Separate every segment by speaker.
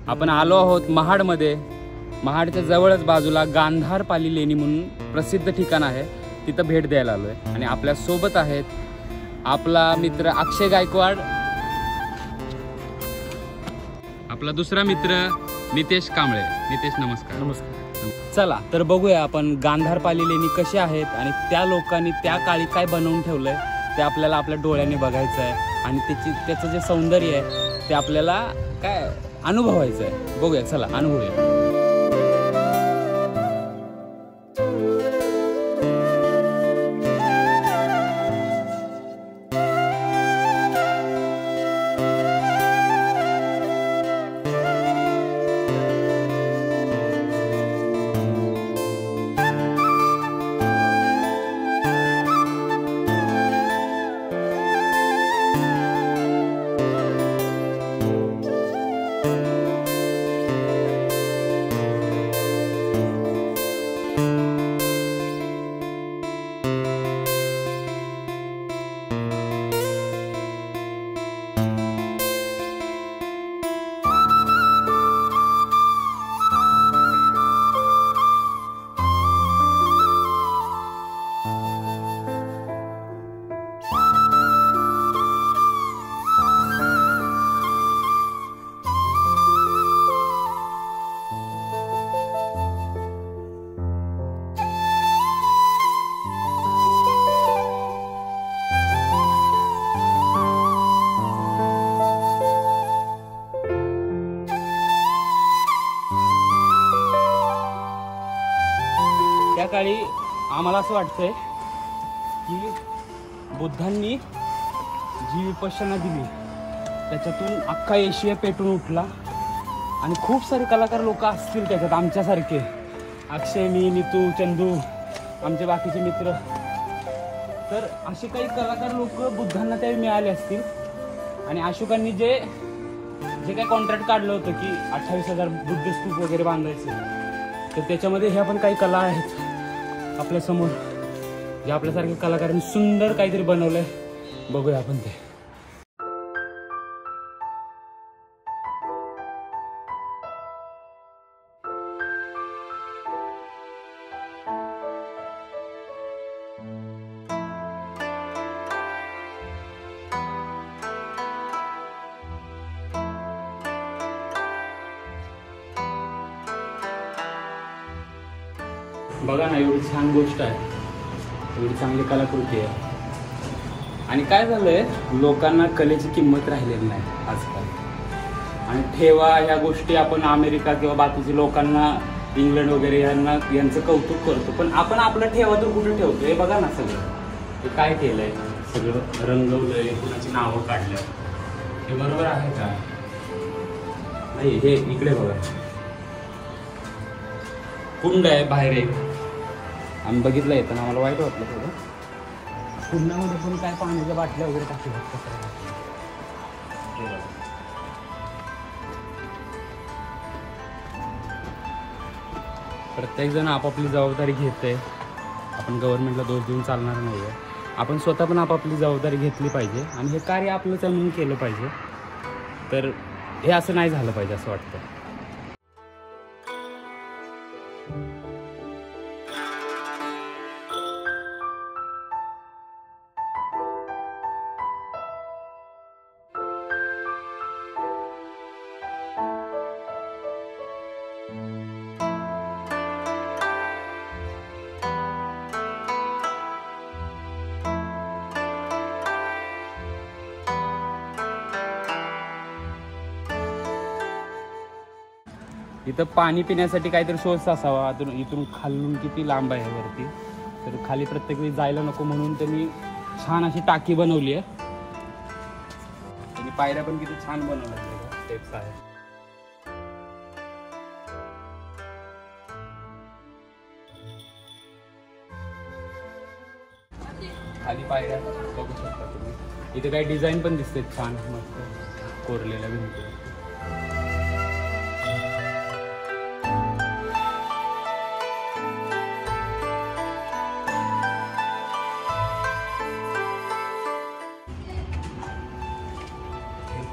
Speaker 1: आपण आलो आहोत महाडमध्ये. महाडच्या जवळच बाजूला गांधारपाली लेणी म्हणून प्रसिद्ध ठिकाण आहे, तिथं भेट द्यायला आलोय. आणि आपल्या सोबत आहेत आपला मित्र अक्षय गायकवाड, आपला दुसरा मित्र नितेश कांबळे. नितेश नमस्कार.
Speaker 2: नमस्कार.
Speaker 1: चला तर बघूया आपण गांधारपाली लेणी कशी आहेत आणि त्या लोकांनी त्या काळी काय बनवून ठेवलंय ते आपल्याला आपल्या डोळ्यांनी बघायचं आहे. आणि त्याचं जे सौंदर्य आहे ते आपल्याला काय अनुभवायचं आहे. बघूया, चला अनुभवूया. त्या काळी आम्हाला असं वाटतंय की बुद्धांनी जी विपश्यना दिली त्याच्यातून अख्खा एशिया पेटून उठला. आणि खूप सारे कलाकार लोक असतील त्याच्यात आमच्यासारखे, अक्षय, मी, नीतू, चंदू, आमचे बाकीचे मित्र. तर असे काही कलाकार लोक बुद्धांना त्यावेळी मिळाले असतील. आणि अशोकांनी जे काही कॉन्ट्रॅक्ट काढलं होतं की 28,000 बुद्ध स्तूप वगैरे बांधायचे, तर त्याच्यामध्ये ह्या पण काही कला आहेत आपल्या समोर, जे आपल्यासारख्या कलाकारांनी सुंदर काहीतरी बनवलंय. बघूया आपण ते. बघा ना, एवढी छान गोष्ट आहे, एवढी चांगली कलाकृती आहे. आणि काय झालंय, लोकांना कलेची किंमत राहिलेली नाही आजकाल. आणि ठेवा ह्या गोष्टी आपण अमेरिका किंवा बाकीच्या लोकांना, इंग्लंड वगैरे यांचं कौतुक करतो, पण आपण आपला ठेवा तर कुठे ठेवतो? हे बघा ना, सगळं हे काय केलंय, सगळं रंगवलंय, कुणाची नावं काढलं. हे बरोबर आहे का? नाही. हे इकडे बघा, कुंड आहे बाहेर एक, आम्ही बघितलं येतं, आम्हाला वाईट वाटलं थोडं. कुंडामध्ये पण काय पाण्याच्या बाटल्या वगैरे टाकल्या. प्रत्येक जण आपापली जबाबदारी घेते. आपण गव्हर्नमेंटला दोष देऊन चालणार नाही आहे. आपण स्वतः पण आपापली जबाबदारी घेतली पाहिजे आणि हे कार्य आपलंच म्हणून केलं पाहिजे. तर हे असं नाही झालं पाहिजे असं वाटतं. इथं पाणी पिण्यासाठी काहीतरी सोर्स असावा. इथून खालून किती लांब आहे वरती, तर खाली प्रत्येक वेळी जायला नको म्हणून त्यांनी छान अशी टाकी बनवली आहे. त्यांनी पायऱ्या पण किती छान बनवल्या, स्टेप्स आहे. खाली पायऱ्या बघू शकता तुम्ही. इथे काही डिझाईन पण दिसते छान मस्त कोरलेल्या भिंती.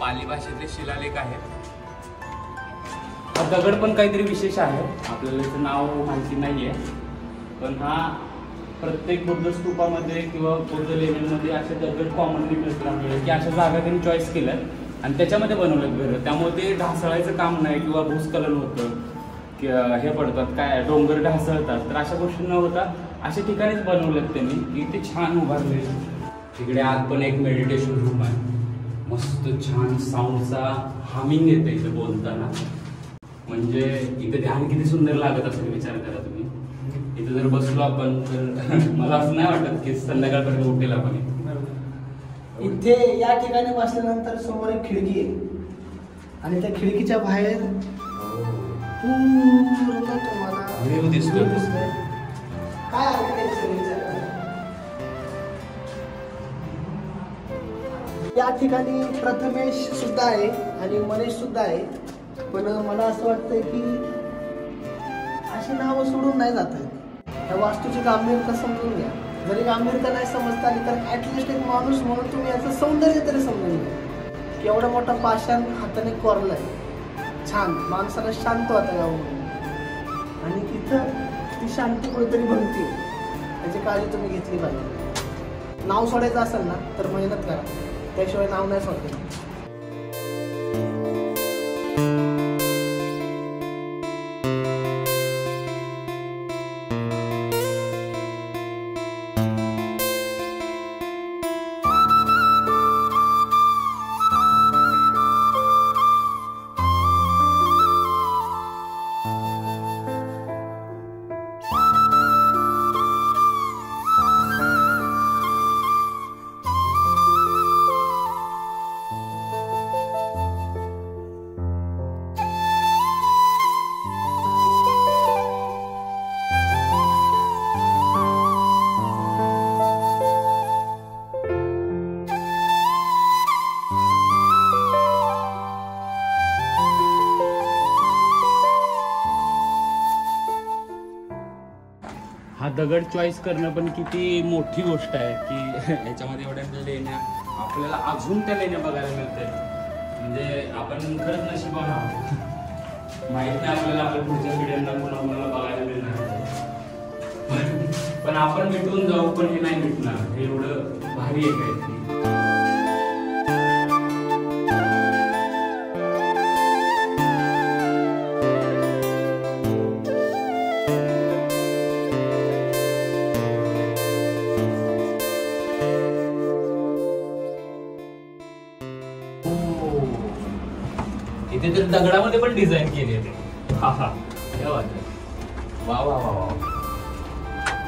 Speaker 1: पाली भाषेतले शिलालेख आहेत. दगड पण काहीतरी विशेष आहे, आपल्याला त्याचं नाव माहिती नाही आहे, पण हा प्रत्येक बुद्ध स्तूपामध्ये किंवा बुद्ध लेण्यांमध्ये असे दगड कॉमनली मिळतात आपल्याला, की अशा जागा त्यांनी चॉईस केल्यात आणि त्याच्यामध्ये बनवलेत घरं. त्यामुळे ते ढासळायचं काम नाही किंवा भूस्खलन होतं की हे पडतात काय डोंगर ढासळतात, तर अशा गोष्टी न होता अशा ठिकाणीच बनवलेत त्यांनी की ते छान उभारले. तिकडे आत पण एक मेडिटेशन रूम आहे, मस्त छान साऊंडचा हमिंग येते इथं बोलताना, म्हणजे इथं ध्यान किती सुंदर लागत असेल विचार करा तुम्ही. इथं जर बसलो आपण तर मला असं नाही वाटत की संध्याकाळपर्यंत उठेल आपण.
Speaker 2: इथे या ठिकाणी बसल्यानंतर समोर एक खिडकी आहे आणि त्या खिडकीच्या बाहेर पूर्ण तुम्हाला
Speaker 1: व्ह्यू दिसतोय.
Speaker 2: काय आर्किटेक्चर या ठिकाणी प्रथमेश सुद्धा आहे आणि मनीष सुद्धा आहे, पण मला असं वाटतंय की अशी नावं सोडून नाही जात आहेत. या वास्तूची गांभीर्यता समजून घ्या. जरी गांभीर्यता नाही समजता आली तर ॲटलिस्ट एक माणूस म्हणून तुम्ही याचं सौंदर्य तरी समजून घ्या की एवढा मोठा पाषाण हाताने कोरलाय, छान माणसाला शांत वाटतं यावरून, आणि तिथं ती शांती कुठेतरी बनते, त्याची काळजी तुम्ही घेतली पाहिजे. नाव सोडायचं असेल ना तर मेहनत करा, त्याशिवाय नाव नाही सोडते.
Speaker 1: हा दगड चॉईस करणं पण किती मोठी गोष्ट आहे की याच्यामध्ये एवढ्या लेण्या आपल्याला अजून त्या लेण्या बघायला मिळतात. म्हणजे आपण खरंच नशिबान आहोत. माहित नाही आपल्याला आपल्या पुढच्या पिढ्यांना कोणाला बघायला मिळणार, पण आपण मिटून जाऊ पण हे नाही मिटणार, हे एवढं भारी आहे काहीतरी. इथे तर दगडामध्ये पण डिझाईन केली आहे. हा हा, क्या बात आहे. वा वा वा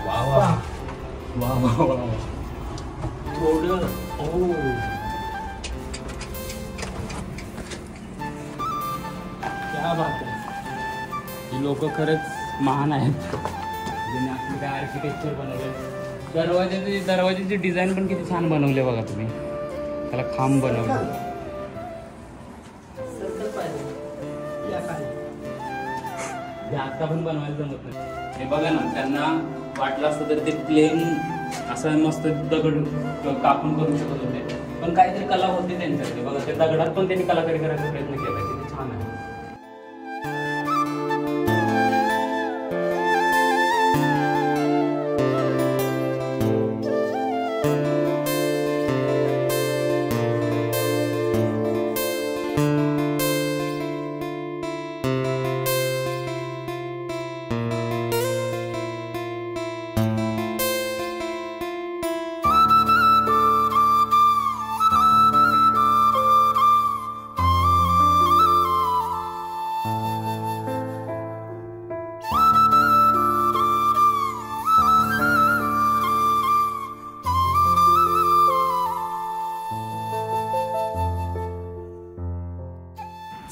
Speaker 1: वा वा वा वा वा वा वा. थोडं ओ क्या बात आहे. ही लोक खरंच महान आहेत ज्यांनी आपलं काय आर्किटेक्चर बनवलंय. दरवाजाची डिझाईन पण किती छान बनवले बघा तुम्ही. त्याला खांब बनवले. आता पण बनवायला जमत नाही. हे बघा ना, त्यांना वाटलं असतं तर ते प्लेन असं मस्त दगड कापून करू शकत होते, पण काहीतरी कला होती त्यांच्याकडे. बघा त्या दगडात पण त्यांनी कलाकारी करायचा प्रयत्न केला. किती छान आहे.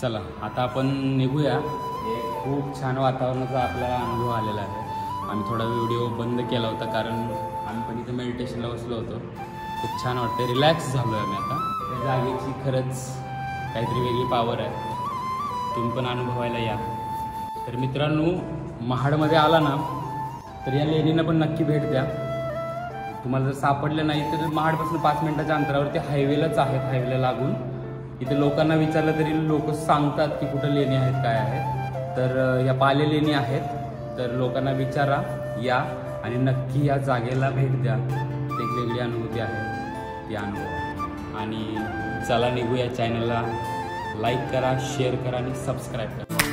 Speaker 1: चला आता आपण निघूया. खूप छान वातावरणाचा आपल्याला अनुभव आलेला आहे. आम्ही थोडा व्हिडिओ बंद केला होता कारण आम्ही पण इथं मेडिटेशनला बसलो होतो. खूप छान वाटतं, रिलॅक्स झालो आहे आम्ही आता. त्या जागेची खरंच काहीतरी वेगळी पॉवर आहे. तुम्ही पण अनुभवायला या. तर मित्रांनो, महाडमध्ये आला ना तर या लेणीला पण नक्की भेट द्या. तुम्हाला जर सापडलं नाही तर महाडपासून 5 मिनिटाच्या अंतरावरती हायवेलाच आहेत. हायवेला लागून इथे लोकांना विचारलं तरी लोक सांगतात की कुठं लेणी आहेत, काय आहेत. तर या पालेलेणी लेणी आहेत. तर लोकांना विचारा या आणि नक्की या जागेला भेट द्या. एक वेगळी अनुभूती आहे ती अनुभव. आणि चला निघू, या चॅनलला लाईक करा, शेअर करा आणि सबस्क्राईब करा.